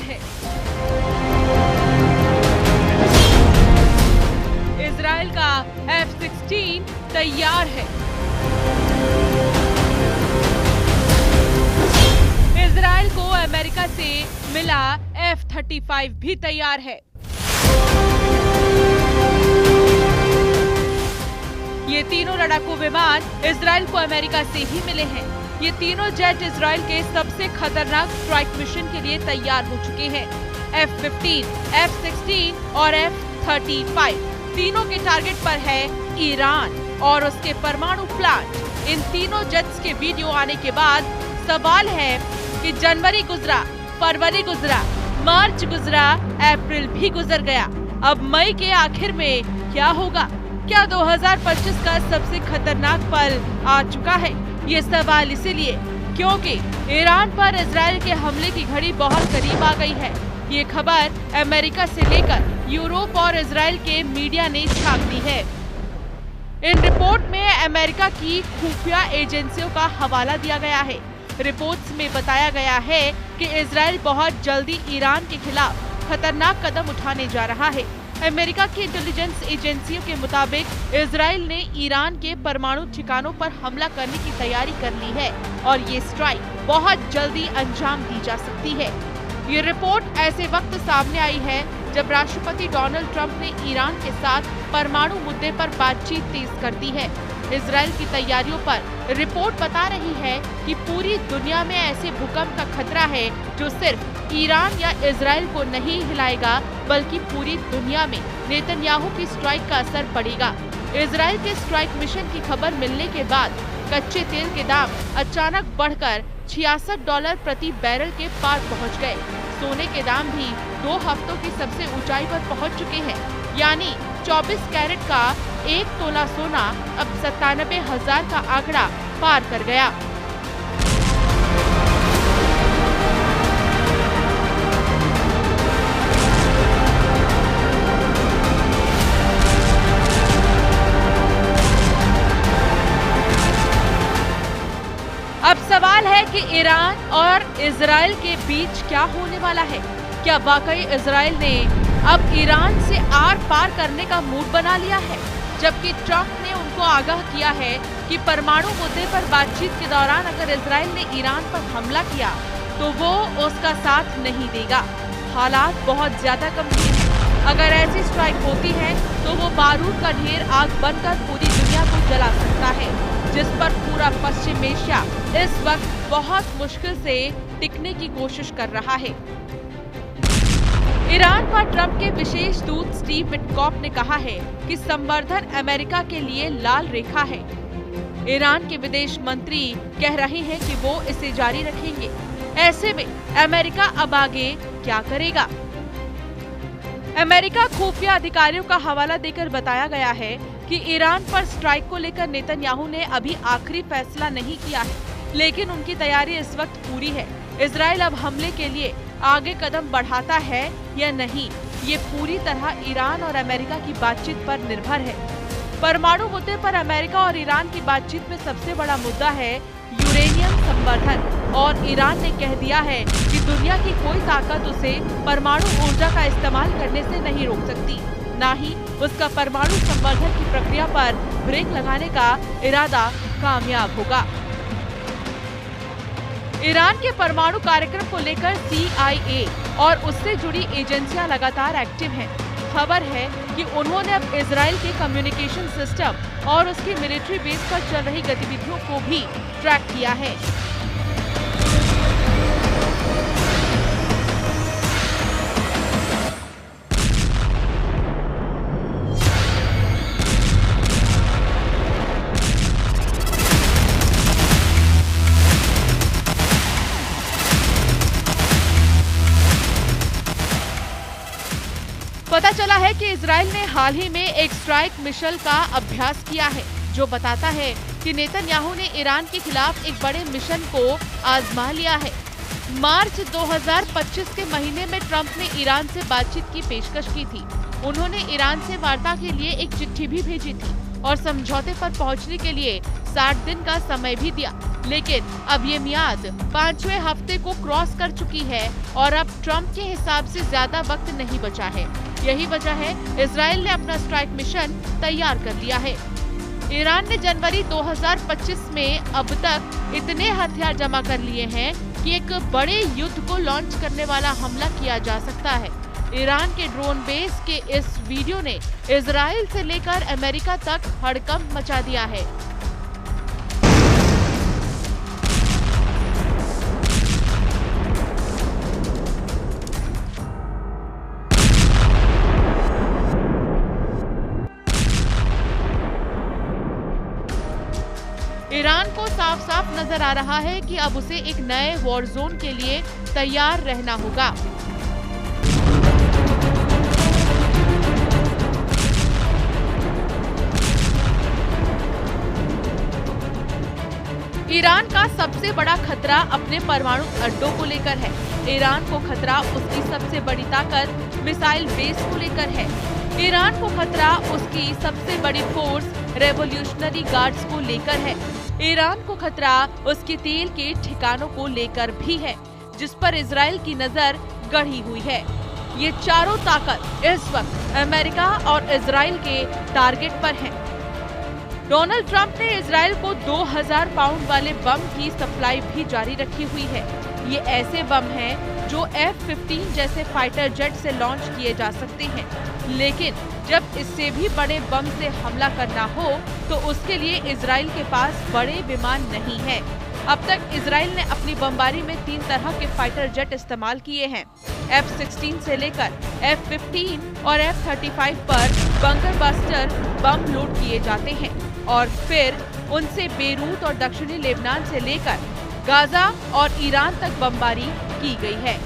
है। इजराइल का F-16 तैयार है। इजराइल को अमेरिका से मिला F-35 भी तैयार है। ये तीनों लड़ाकू विमान इजराइल को अमेरिका से ही मिले हैं। ये तीनों जेट इजराइल के सबसे खतरनाक स्ट्राइक मिशन के लिए तैयार हो चुके हैं। F-15, F-16 और F-35 तीनों के टारगेट पर है ईरान और उसके परमाणु प्लांट। इन तीनों जेट्स के वीडियो आने के बाद सवाल है कि जनवरी गुजरा, फरवरी गुजरा, मार्च गुजरा, अप्रैल भी गुजर गया। अब मई के आखिर में क्या होगा? क्या 2025 का सबसे खतरनाक पल आ चुका है? ये सवाल इसीलिए क्योंकि ईरान पर इजराइल के हमले की घड़ी बहुत करीब आ गई है। ये खबर अमेरिका से लेकर यूरोप और इजराइल के मीडिया ने छाप दी है। इन रिपोर्ट में अमेरिका की खुफिया एजेंसियों का हवाला दिया गया है। रिपोर्ट्स में बताया गया है कि इजराइल बहुत जल्दी ईरान के खिलाफ खतरनाक कदम उठाने जा रहा है। अमेरिका की इंटेलिजेंस एजेंसियों के मुताबिक इजराइल ने ईरान के परमाणु ठिकानों पर हमला करने की तैयारी कर ली है और ये स्ट्राइक बहुत जल्दी अंजाम दी जा सकती है। ये रिपोर्ट ऐसे वक्त सामने आई है जब राष्ट्रपति डोनाल्ड ट्रंप ने ईरान के साथ परमाणु मुद्दे पर बातचीत तेज कर दी है। इजराइल की तैयारियों पर रिपोर्ट बता रही है कि पूरी दुनिया में ऐसे भूकंप का खतरा है जो सिर्फ ईरान या इजराइल को नहीं हिलाएगा बल्कि पूरी दुनिया में नेतन्याहू की स्ट्राइक का असर पड़ेगा। इजराइल के स्ट्राइक मिशन की खबर मिलने के बाद कच्चे तेल के दाम अचानक बढ़कर $66 प्रति बैरल के पार पहुंच गए। सोने के दाम भी 2 हफ्तों की सबसे ऊंचाई पर पहुंच चुके हैं, यानी 24 कैरेट का 1 तोला सोना अब 97,000 का आंकड़ा पार कर गया। अब सवाल है कि ईरान और इजराइल के बीच क्या होने वाला है। क्या वाकई इजराइल ने अब ईरान से आर पार करने का मूड बना लिया है, जबकि ट्रंप ने उनको आगाह किया है कि परमाणु मुद्दे पर बातचीत के दौरान अगर इजराइल ने ईरान पर हमला किया तो वो उसका साथ नहीं देगा। हालात बहुत ज्यादा गंभीर हैं। अगर ऐसी स्ट्राइक होती है तो वो बारूद का ढेर आग बनकर पूरी दुनिया को जला सकता है, जिस पर पूरा पश्चिम एशिया इस वक्त बहुत मुश्किल से टिकने की कोशिश कर रहा है। ईरान पर ट्रंप के विशेष दूत स्टीव विटकॉफ ने कहा है कि संवर्धन अमेरिका के लिए लाल रेखा है। ईरान के विदेश मंत्री कह रहे हैं कि वो इसे जारी रखेंगे। ऐसे में अमेरिका अब आगे क्या करेगा? अमेरिका खुफिया अधिकारियों का हवाला देकर बताया गया है कि ईरान पर स्ट्राइक को लेकर नेतन्याहू ने अभी आखिरी फैसला नहीं किया है, लेकिन उनकी तैयारी इस वक्त पूरी है। इजराइल अब हमले के लिए आगे कदम बढ़ाता है या नहीं, ये पूरी तरह ईरान और अमेरिका की बातचीत पर निर्भर है। परमाणु मुद्दे पर अमेरिका और ईरान की बातचीत में सबसे बड़ा मुद्दा है यूरेनियम संवर्धन, और ईरान ने कह दिया है कि दुनिया की कोई ताकत उसे परमाणु ऊर्जा का इस्तेमाल करने से नहीं रोक सकती, न ही उसका परमाणु संवर्धन की प्रक्रिया पर ब्रेक लगाने का इरादा कामयाब होगा। ईरान के परमाणु कार्यक्रम को लेकर CIA और उससे जुड़ी एजेंसियां लगातार एक्टिव हैं। खबर है कि उन्होंने अब इजराइल के कम्युनिकेशन सिस्टम और उसकी मिलिट्री बेस पर चल रही गतिविधियों को भी ट्रैक किया है। पता चला है कि इजराइल ने हाल ही में एक स्ट्राइक मिसाइल का अभ्यास किया है, जो बताता है कि नेतन्याहू ने ईरान के खिलाफ एक बड़े मिशन को आजमा लिया है। मार्च 2025 के महीने में ट्रंप ने ईरान से बातचीत की पेशकश की थी। उन्होंने ईरान से वार्ता के लिए एक चिट्ठी भी भेजी थी और समझौते पर पहुंचने के लिए 60 दिन का समय भी दिया। लेकिन अब ये मियाद 5वें हफ्ते को क्रॉस कर चुकी है और अब ट्रंप के हिसाब से ज्यादा वक्त नहीं बचा है। यही वजह है इजराइल ने अपना स्ट्राइक मिशन तैयार कर लिया है। ईरान ने जनवरी 2025 में अब तक इतने हथियार जमा कर लिए हैं कि एक बड़े युद्ध को लॉन्च करने वाला हमला किया जा सकता है। ईरान के ड्रोन बेस के इस वीडियो ने इजराइल से लेकर अमेरिका तक हड़कंप मचा दिया है। ईरान को साफ साफ नजर आ रहा है कि अब उसे एक नए वॉर जोन के लिए तैयार रहना होगा। ईरान का सबसे बड़ा खतरा अपने परमाणु अड्डों को लेकर है। ईरान को खतरा उसकी सबसे बड़ी ताकत मिसाइल बेस को लेकर है। ईरान को खतरा उसकी सबसे बड़ी फोर्स रेवोल्यूशनरी गार्ड्स को लेकर है। ईरान को खतरा उसके तेल के ठिकानों को लेकर भी है, जिस पर इजराइल की नजर गड़ी हुई है। ये चारों ताकत इस वक्त अमेरिका और इजराइल के टारगेट पर हैं। डोनाल्ड ट्रंप ने इजराइल को 2000 पाउंड वाले बम की सप्लाई भी जारी रखी हुई है। ये ऐसे बम हैं जो F-15 जैसे फाइटर जेट से लॉन्च किए जा सकते हैं, लेकिन जब इससे भी बड़े बम से हमला करना हो तो उसके लिए इजराइल के पास बड़े विमान नहीं है। अब तक इजराइल ने अपनी बमबारी में 3 तरह के फाइटर जेट इस्तेमाल किए हैं। F-16 से लेकर F-15 और F-35 पर बंकर बस्टर बम लोड किए जाते हैं और फिर उनसे बेरूत और दक्षिणी लेबनान से लेकर गाजा और ईरान तक बमबारी की गई है।